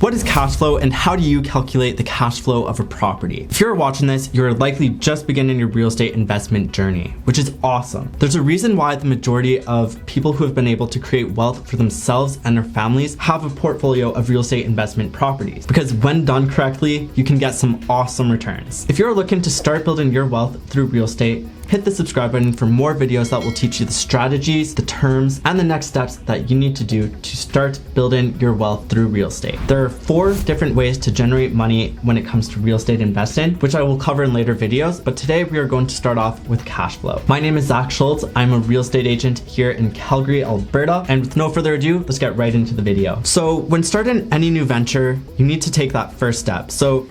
What is cash flow and how do you calculate the cash flow of a property? If you're watching this, you're likely just beginning your real estate investment journey, which is awesome. There's a reason why the majority of people who have been able to create wealth for themselves and their families have a portfolio of real estate investment properties, because when done correctly, you can get some awesome returns. If you're looking to start building your wealth through real estate, hit the subscribe button for more videos that will teach you the strategies, the terms, and the next steps that you need to do to start building your wealth through real estate. There are 4 different ways to generate money when it comes to real estate investing, which I will cover in later videos, but today we are going to start off with cash flow. My name is Zach Schultz. I'm a real estate agent here in Calgary, Alberta, and with no further ado, let's get right into the video. So when starting any new venture, you need to take that first step. So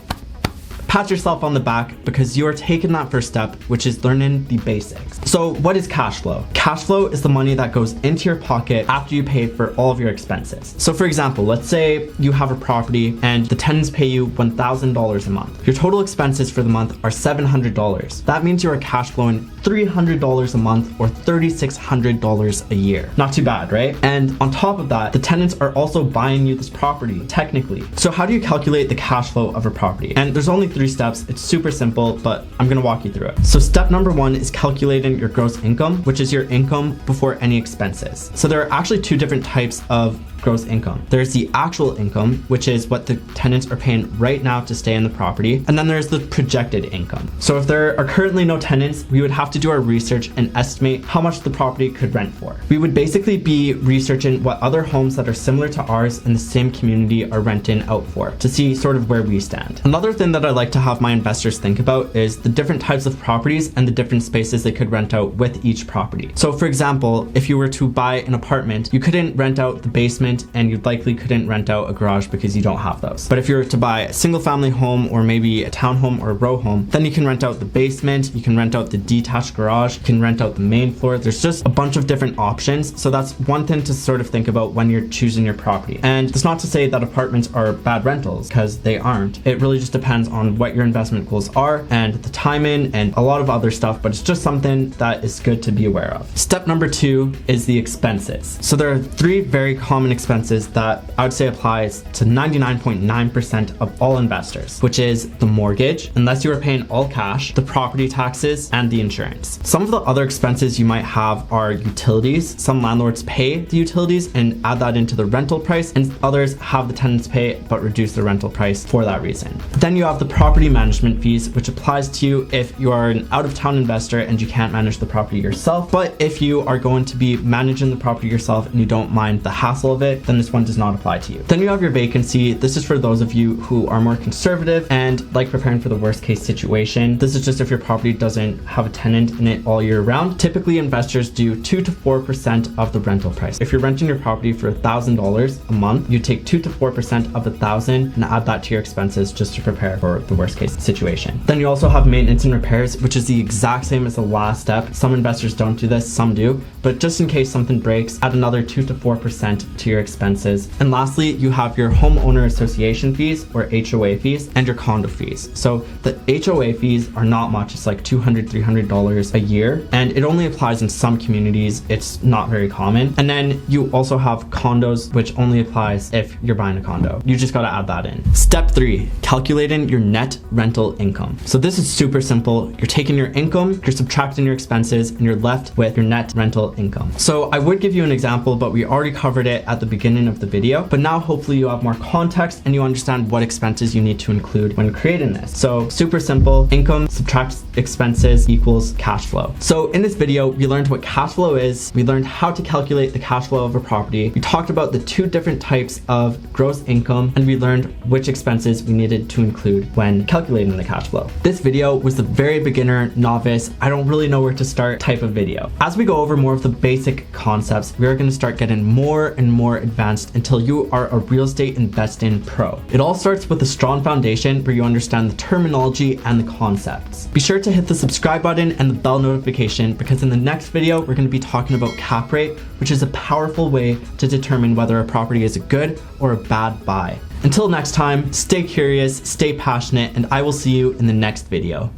pat yourself on the back because you are taking that first step, which is learning the basics. So what is cash flow? Cash flow is the money that goes into your pocket after you pay for all of your expenses. So for example, let's say you have a property and the tenants pay you $1,000 a month. Your total expenses for the month are $700. That means you are cash flowing $300 a month or $3,600 a year. Not too bad, right? And on top of that, the tenants are also buying you this property, technically. So how do you calculate the cash flow of a property? And there's only 3 steps. It's super simple, but I'm gonna walk you through it. So step number 1 is calculating your gross income, which is your income before any expenses. So there are actually 2 different types of gross income. There's the actual income, which is what the tenants are paying right now to stay in the property. And then there's the projected income. So if there are currently no tenants, we would have to do our research and estimate how much the property could rent for. We would basically be researching what other homes that are similar to ours in the same community are renting out for to see sort of where we stand. Another thing that I like to have my investors think about is the different types of properties and the different spaces they could rent out with each property. So for example, if you were to buy an apartment, you couldn't rent out the basement and you likely couldn't rent out a garage because you don't have those. But if you were to buy a single family home or maybe a townhome or a row home, then you can rent out the basement, you can rent out the detached garage, you can rent out the main floor. There's just a bunch of different options. So that's one thing to sort of think about when you're choosing your property. And it's not to say that apartments are bad rentals, because they aren't. It really just depends on what your investment goals are and the timing and a lot of other stuff, but it's just something that is good to be aware of. Step number 2 is the expenses. So there are 3 very common expenses that I would say applies to 99.9% of all investors, which is the mortgage, unless you are paying all cash, the property taxes, and the insurance. Some of the other expenses you might have are utilities. Some landlords pay the utilities and add that into the rental price, and others have the tenants pay but reduce the rental price for that reason. Then you have the property management fees, which applies to you if you are an out-of-town investor and you can't manage the property yourself. But if you are going to be managing the property yourself and you don't mind the hassle of it, then this one does not apply to you. Then you have your vacancy. This is for those of you who are more conservative and like preparing for the worst case situation. This is just if your property doesn't have a tenant in it all year round. Typically investors do 2 to 4% of the rental price. If you're renting your property for $1,000 a month, you take 2 to 4% of $1,000 and add that to your expenses just to prepare for the worst case situation. Then you also have maintenance and repairs, which is the exact same as the last step. Some investors don't do this, some do, but just in case something breaks, add another 2 to 4% to your expenses. And lastly, you have your homeowner association fees or HOA fees and your condo fees. So the HOA fees are not much. It's like $200, $300 a year. And it only applies in some communities. It's not very common. And then you also have condos, which only applies if you're buying a condo. You just got to add that in. Step 3, calculating your net rental income. So this is super simple. You're taking your income, you're subtracting your expenses, and you're left with your net rental income. So I would give you an example, but we already covered it at the beginning of the video, but now hopefully you have more context and you understand what expenses you need to include when creating this. So super simple, income subtract expenses equals cash flow. So in this video, we learned what cash flow is, we learned how to calculate the cash flow of a property, we talked about the 2 different types of gross income, and we learned which expenses we needed to include when calculating the cash flow. This video was the very beginner, novice, I don't really know where to start type of video. As we go over more of the basic concepts, we are going to start getting more and more advanced until you are a real estate investing pro. It all starts with a strong foundation where you understand the terminology and the concepts. Be sure to hit the subscribe button and the bell notification, because in the next video, we're going to be talking about cap rate, which is a powerful way to determine whether a property is a good or a bad buy. Until next time, stay curious, stay passionate, and I will see you in the next video.